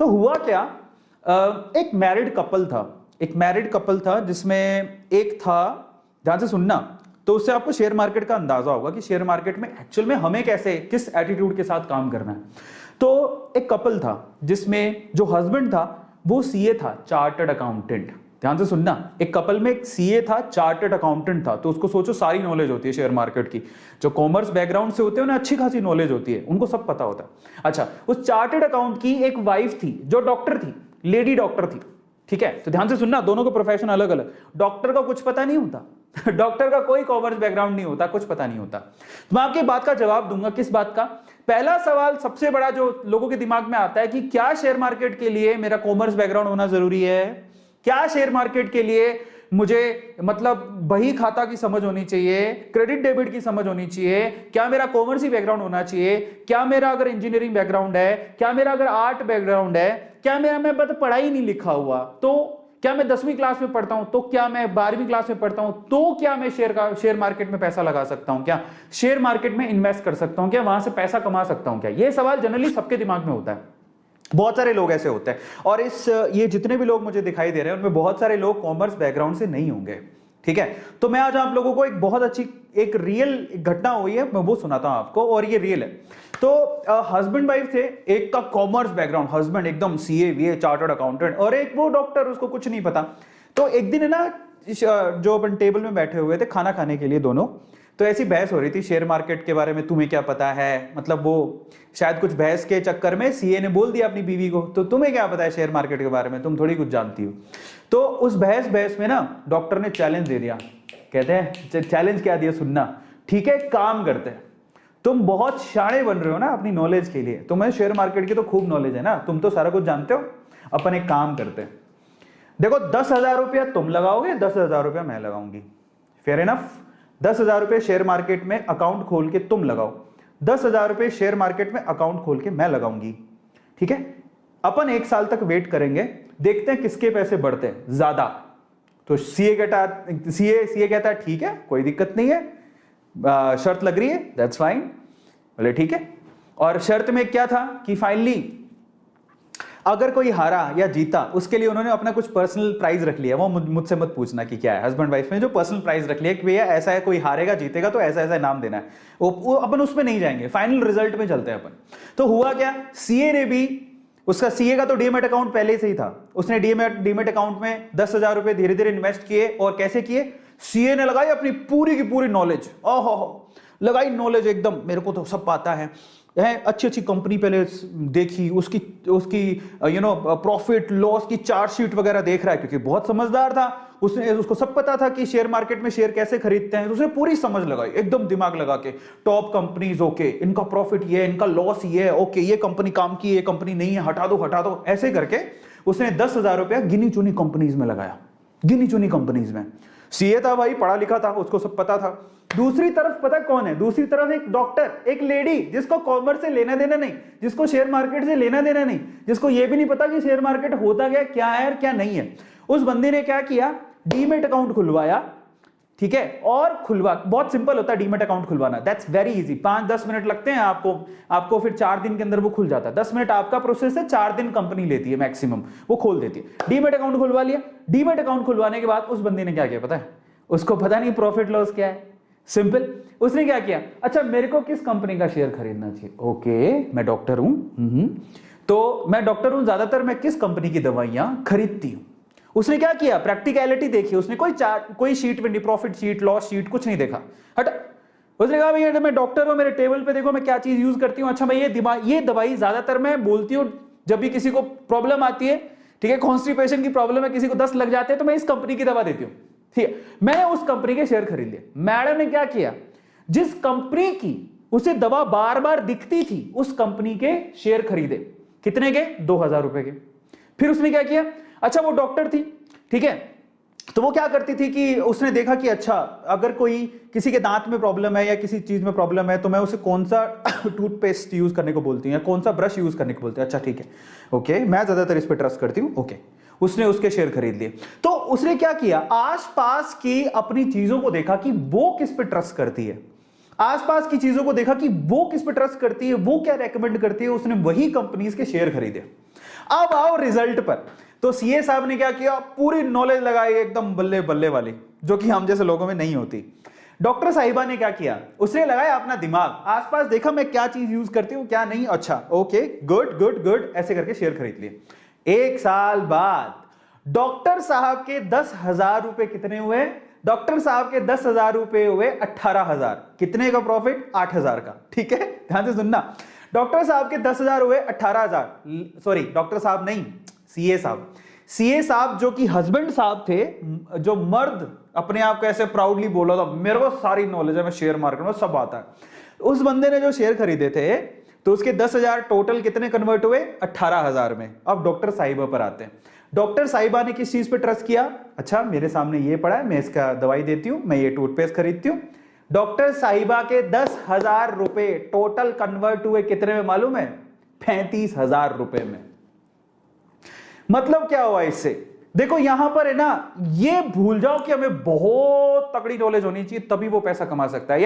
तो हुआ क्या, एक मैरिड कपल था जिसमें एक था, ध्यान से सुनना, तो उससे आपको शेयर मार्केट का अंदाजा होगा कि शेयर मार्केट में एक्चुअल में हमें कैसे, किस एटीट्यूड के साथ काम करना है। तो एक कपल था जिसमें जो हस्बैंड था वो सीए था, चार्टर्ड अकाउंटेंट। ध्यान से सुनना, एक कपल में एक सीए था, चार्टर्ड अकाउंटेंट था। तो उसको सोचो सारी नॉलेज होती है शेयर मार्केट की। जो कॉमर्स बैकग्राउंड से होते हैं उन्हें अच्छी खासी नॉलेज होती है, उनको सब पता होता है। अच्छा, उस चार्टर्ड अकाउंट की एक वाइफ थी जो डॉक्टर थी, लेडी डॉक्टर थी। ठीक है, तो ध्यान से सुनना, दोनों को प्रोफेशन अलग अलग। डॉक्टर का कुछ पता नहीं होता डॉक्टर का कोई कॉमर्स बैकग्राउंड नहीं होता, कुछ पता नहीं होता। तो मैं आपकी बात का जवाब दूंगा। किस बात का? पहला सवाल सबसे बड़ा जो लोगों के दिमाग में आता है कि क्या शेयर मार्केट के लिए मेरा कॉमर्स बैकग्राउंड होना जरूरी है? क्या शेयर मार्केट के लिए मुझे मतलब बही खाता की समझ होनी चाहिए, क्रेडिट डेबिट की समझ होनी चाहिए? क्या मेरा कॉमर्स ही बैकग्राउंड होना चाहिए? क्या मेरा अगर इंजीनियरिंग बैकग्राउंड है, क्या मेरा अगर आर्ट बैकग्राउंड है, क्या मेरा, मैं पढ़ाई नहीं लिखा हुआ, तो क्या मैं 10वीं क्लास में पढ़ता हूं, तो क्या मैं 12वीं क्लास में पढ़ता हूं, तो क्या मैं शेयर मार्केट में पैसा लगा सकता हूं, क्या शेयर मार्केट में इन्वेस्ट कर सकता हूं, क्या वहां से पैसा कमा सकता हूं? क्या ये सवाल जनरली सबके दिमाग में होता है। बहुत सारे लोग ऐसे होते हैं, और ये जितने भी लोग मुझे दिखाई दे रहे हैं उनमें बहुत सारे लोग कॉमर्स बैकग्राउंड से नहीं होंगे। ठीक है, तो मैं आज आप लोगों को एक बहुत अच्छी, एक रियल घटना हुई है, मैं वो सुनाता हूं आपको, और ये रियल है। तो हस्बैंड वाइफ थे, एक का कॉमर्स बैकग्राउंड, हस्बैंड एकदम सीए वीए चार्टर्ड अकाउंटेंट, और एक वो डॉक्टर, उसको कुछ नहीं पता। तो एक दिन है ना, जो अपन टेबल में बैठे हुए थे खाना खाने के लिए दोनों, तो ऐसी बहस हो रही थी शेयर मार्केट के बारे में, तुम्हें क्या पता है, मतलब वो शायद कुछ बहस के चक्कर में सीए ने बोल दिया अपनी बीवी को, तो तुम्हें क्या पता है शेयर मार्केट के बारे में, तुम थोड़ी कुछ जानती हो। तो उस बहस में ना डॉक्टर ने चैलेंज दे दिया। कहते हैं चैलेंज क्या दिया, सुनना। ठीक है, काम करते हैं, तुम बहुत शाणे बन रहे हो ना अपनी नॉलेज के लिए, तुम्हें शेयर मार्केट की तो खूब नॉलेज है ना, तुम तो सारा कुछ जानते हो, अपन एक काम करते हैं, देखो 10,000 रुपया तुम लगाओगे, 10,000 रुपया मैं लगाऊंगी, फेयर इनफ। 10,000 रुपये शेयर मार्केट में अकाउंट खोल के तुम लगाओ, 10,000 रुपये शेयर मार्केट में अकाउंट खोल के मैं लगाऊंगी। ठीक है, अपन 1 साल तक वेट करेंगे, देखते हैं किसके पैसे बढ़ते हैं ज्यादा। तो सीए कहता है ठीक है, कोई दिक्कत नहीं है, शर्त लग रही है, दैट्स फाइन। बोले ठीक है। और शर्त में क्या था कि फाइनली अगर कोई हारा या जीता, उसके लिए उन्होंने अपना कुछ पर्सनल प्राइज रख लिया। वो मुझसे मत पूछना कि क्या है, हस्बैंड वाइफ में जो पर्सनल प्राइज रख लिया कि भैया ऐसा है, कोई हारेगा जीतेगा तो ऐसा ऐसा इनाम देना है। वो अपन उसमें नहीं जाएंगे, फाइनल रिजल्ट में चलते हैं अपन। तो हुआ क्या, सीए ने भी, उसका सीए का तो डीमेट अकाउंट पहले से ही था, उसने डीमेट अकाउंट में 10,000 रुपए धीरे धीरे इन्वेस्ट किए। और कैसे किए, सीए ने लगाई अपनी पूरी की पूरी नॉलेज, ओहो लगाई नॉलेज एकदम, मेरे को तो सब पता है, अच्छी अच्छी कंपनी पहले देखी, उसकी प्रॉफिट लॉस की चार्ट शीट वगैरह देख रहा है, क्योंकि बहुत समझदार था, उसको सब पता था कि शेयर मार्केट में शेयर कैसे खरीदते हैं। तो उसने पूरी समझ लगाई एकदम दिमाग लगा के, टॉप कंपनीज, ओके इनका प्रॉफिट ये, इनका लॉस ये, ओके ये कंपनी काम की, ये कंपनी नहीं है, हटा दो, ऐसे करके उसने 10,000 रुपया गिनी चुनी कंपनीज में लगाया, गिनी चुनी कंपनीज में। सीए था भाई, पढ़ा लिखा था, उसको सब पता था। दूसरी तरफ पता कौन है, दूसरी तरफ एक डॉक्टर, एक लेडी जिसको कॉमर्स से लेना देना नहीं, जिसको शेयर मार्केट से लेना देना नहीं, जिसको ये भी नहीं पता कि शेयर मार्केट होता क्या है और क्या नहीं है। उस बंदे ने क्या किया, डीमेट अकाउंट खुलवाया। ठीक है, और बहुत सिंपल होता है डीमेट अकाउंट खुलवाना, दैट्स वेरी इजी, 5-10 मिनट लगते हैं आपको फिर 4 दिन के अंदर वो खुल जाता है। 10 मिनट आपका प्रोसेस है, 4 दिन कंपनी लेती है मैक्सिमम, वो खोल देती है। डीमेट अकाउंट खुलवा लिया। डीमेट अकाउंट खुलवाने के बाद उस बंदे ने क्या किया पता है, उसको पता नहीं प्रॉफिट लॉस क्या है, सिंपल। उसने क्या किया, अच्छा मेरे को किस कंपनी का शेयर खरीदना चाहिए, ओके मैं डॉक्टर हूं, तो मैं डॉक्टर हूं, ज्यादातर मैं किस कंपनी की दवाइयां खरीदती हूं। उसने क्या किया, प्रैक्टिकलिटी देखी, उसने कोई शीट में नहीं, प्रॉफिट शीट लॉस शीट कुछ नहीं देखा, हट। उसने कहा भैया मैं डॉक्टर हूं, मेरे टेबल पे देखो मैं क्या चीज यूज करती हूँ, अच्छा मैं ये दवाई ज्यादातर मैं बोलती हूँ जब भी किसी को प्रॉब्लम आती है, ठीक है, कॉन्स्टिपेशन की प्रॉब्लम है, किसी को 10 लग जाते हैं, तो मैं इस कंपनी की दवा देती हूँ। ठीक है, मैंने उस कंपनी के शेयर खरीद लिए। मैडम ने क्या किया, जिस कंपनी की उसे दवा बार बार दिखती थी, उस कंपनी के शेयर खरीदे। कितने के, 2,000 रुपए के। फिर उसने क्या किया, अच्छा वो डॉक्टर थी, ठीक है, तो वो क्या करती थी कि उसने देखा कि अच्छा अगर कोई किसी के दांत में प्रॉब्लम है या किसी चीज में प्रॉब्लम है, तो मैं उसे कौन सा टूथपेस्ट यूज करने को बोलती हूँ या कौन सा ब्रश यूज करने को बोलती हूँ, अच्छा ठीक है, ओके मैं ज्यादातर इस पर ट्रस्ट करती हूँ, ओके। उसने उसके शेयर खरीद लिए। तो उसने क्या किया, आसपास की अपनी चीजों को देखा कि वो किस पे ट्रस्ट करती है, आसपास की चीजों को देखा कि वो किस पे ट्रस्ट करती है, वो क्या रेकमेंड करती है, उसने वही कंपनीज के शेयर खरीदे। अब आओ रिजल्ट पर। तो सीए साहब ने क्या किया, पूरी नॉलेज लगाई एकदम बल्ले बल्ले वाली, जो कि हम जैसे लोगों में नहीं होती। डॉक्टर साहिबा ने क्या किया, उसने लगाया अपना दिमाग, आसपास देखा मैं क्या चीज यूज करती हूं क्या नहीं, अच्छा ओके गुड गुड गुड, ऐसे करके शेयर खरीद लिए। 1 साल बाद डॉक्टर साहब के 10,000 रुपए कितने हुए, डॉक्टर साहब के 10,000 रुपए हुए 18,000। कितने का प्रॉफिट, 8,000 का। ठीक है, ध्यान से सुनना, डॉक्टर साहब के 10,000 हुए 18,000, सॉरी डॉक्टर साहब नहीं, सीए साहब। सीए साहब जो कि हस्बैंड साहब थे, जो मर्द अपने आप को ऐसे प्राउडली बोला था मेरे को सारी नॉलेज है, मैं शेयर मार्केट में सब आता है, उस बंदे ने जो शेयर खरीदे थे तो उसके 10,000 टोटल कितने कन्वर्ट हुए, 18,000 में। अब डॉक्टर साहिबा पर आते हैं। डॉक्टर साहिबा ने किस चीज पे ट्रस्ट किया, अच्छा मेरे सामने ये पड़ा है, मैं इसका दवाई देती हूं, मैं ये टूथपेस्ट खरीदती हूं। डॉक्टर साहिबा के 10,000 रुपए टोटल कन्वर्ट हुए कितने में मालूम है, 35,000 रुपए में। मतलब क्या हुआ इससे, देखो यहां पर है ना, ये भूल जाओ कि हमें बहुत तगड़ी नॉलेज होनी चाहिए तभी वो पैसा कमा सकता है।